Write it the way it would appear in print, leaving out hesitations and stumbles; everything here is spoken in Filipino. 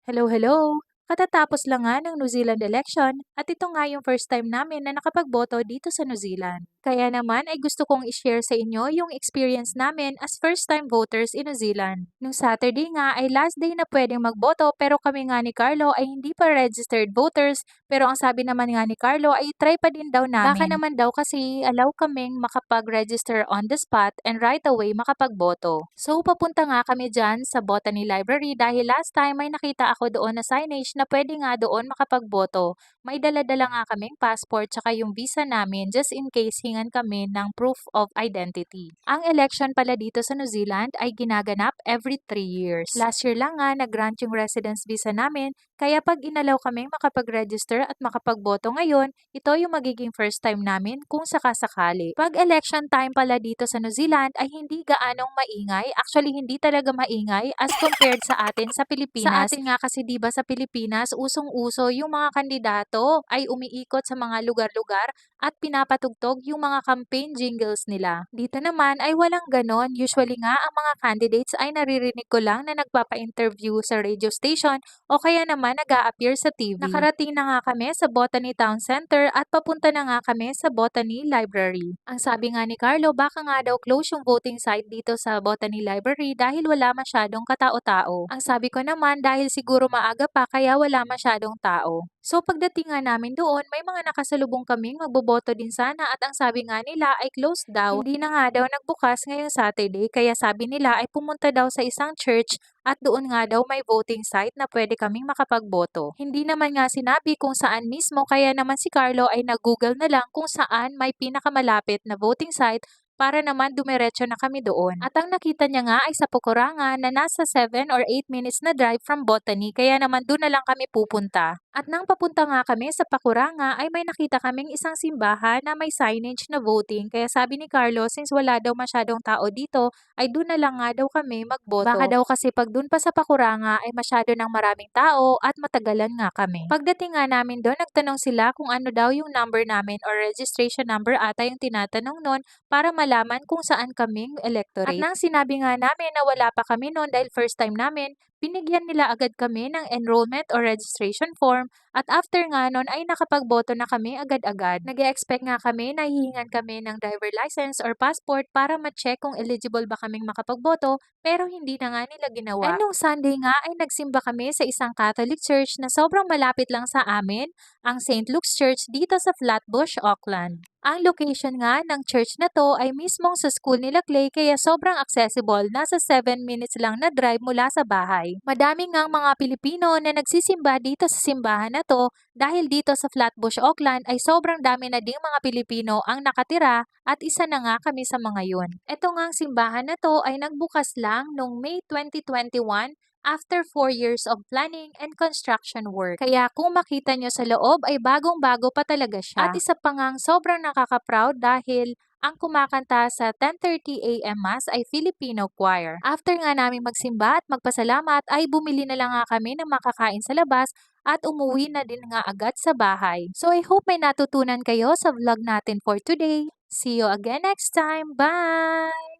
Hello, hello! Katatapos lang nga ng New Zealand election at ito nga yung first time namin na nakapagboto dito sa New Zealand. Kaya naman ay gusto kong i-share sa inyo yung experience namin as first time voters in New Zealand. Nung Saturday nga ay last day na pwedeng magboto pero kami nga ni Carlo ay hindi pa registered voters pero ang sabi naman nga ni Carlo ay try pa din daw namin. Baka naman daw kasi allow kaming makapag-register on the spot and right away makapagboto. So papunta nga kami dyan sa Botany Library dahil last time may nakita ako doon na signage na pwede nga doon makapagboto. May dala-dala nga kaming passport tsaka yung visa namin just in case hingan kami ng proof of identity. Ang election pala dito sa New Zealand ay ginaganap every 3 years. Last year lang nga nag-grant yung residence visa namin kaya pag inalaw kaming makapag-register at makapagboto ngayon, ito yung magiging first time namin kung sakasakali. Pag election time pala dito sa New Zealand ay hindi gaanong maingay. Actually, hindi talaga maingay as compared sa atin sa Pilipinas. Sa atin nga kasi 'di ba sa Pilipinas, usong-uso yung mga kandidato ay umiikot sa mga lugar-lugar at pinapatugtog yung mga campaign jingles nila. Dito naman ay walang ganon. Usually nga ang mga candidates ay naririnig ko lang na nagpapa-interview sa radio station o kaya naman nag-a-appear sa TV. Nakarating na nga kami sa Botany Town Center at papunta na nga kami sa Botany Library. Ang sabi nga ni Carlo, baka nga daw close yung voting site dito sa Botany Library dahil wala masyadong katao-tao. Ang sabi ko naman dahil siguro maaga pa kaya wala masyadong tao. So pagdating nga namin doon, may mga nakasalubong kaming magboboto din sana at ang sabi nga nila ay closed daw. Hindi na nga daw nagbukas ngayong Saturday kaya sabi nila ay pumunta daw sa isang church at doon nga daw may voting site na pwede kaming makapagboto. Hindi naman nga sinabi kung saan mismo kaya naman si Carlo ay nag-google na lang kung saan may pinakamalapit na voting site para naman dumiretso na kami doon. At ang nakita niya nga ay sa Pukuranga na nasa 7 or 8 minutes na drive from Botany kaya naman doon na lang kami pupunta. At nang papunta nga kami sa Pakuranga ay may nakita kaming isang simbahan na may signage na voting kaya sabi ni Carlo since wala daw masyadong tao dito ay doon na lang nga daw kami magboto. Baka daw kasi pag doon pa sa Pakuranga ay masyado ng maraming tao at matagalan nga kami. Pagdating nga namin doon nagtanong sila kung ano daw yung number namin or registration number ata yung tinatanong noon para malaman kung saan kaming electorate. At nang sinabi nga namin na wala pa kami noon dahil first time namin, binigyan nila agad kami ng enrollment or registration form at after nga nun ay nakapagboto na kami agad-agad. Nag-expect nga kami na hihingan kami ng driver license or passport para ma-check kung eligible ba kaming makapagboto pero hindi na nga nila ginawa. And nung Sunday nga ay nagsimba kami sa isang Catholic church na sobrang malapit lang sa amin, ang St. Luke's Church dito sa Flatbush, Auckland. Ang location nga ng church na to ay mismong sa school nila Clay kaya sobrang accessible, nasa 7 minutes lang na drive mula sa bahay. Madami ngang mga Pilipino na nagsisimba dito sa simbahan na to dahil dito sa Flatbush, Auckland ay sobrang dami na ding mga Pilipino ang nakatira at isa na nga kami sa mga yun. Ito ngang simbahan na to ay nagbukas lang noong May 2021 after 4 years of planning and construction work. Kaya kung makita nyo sa loob ay bagong-bago pa talaga siya. At isa pa ngang sobrang nakaka-proud dahil ang kumakanta sa 10:30 AM Mass ay Filipino choir. After nga namin magsimba at magpasalamat ay bumili na lang nga kami ng makakain sa labas at umuwi na din nga agad sa bahay. So I hope may natutunan kayo sa vlog natin for today. See you again next time. Bye!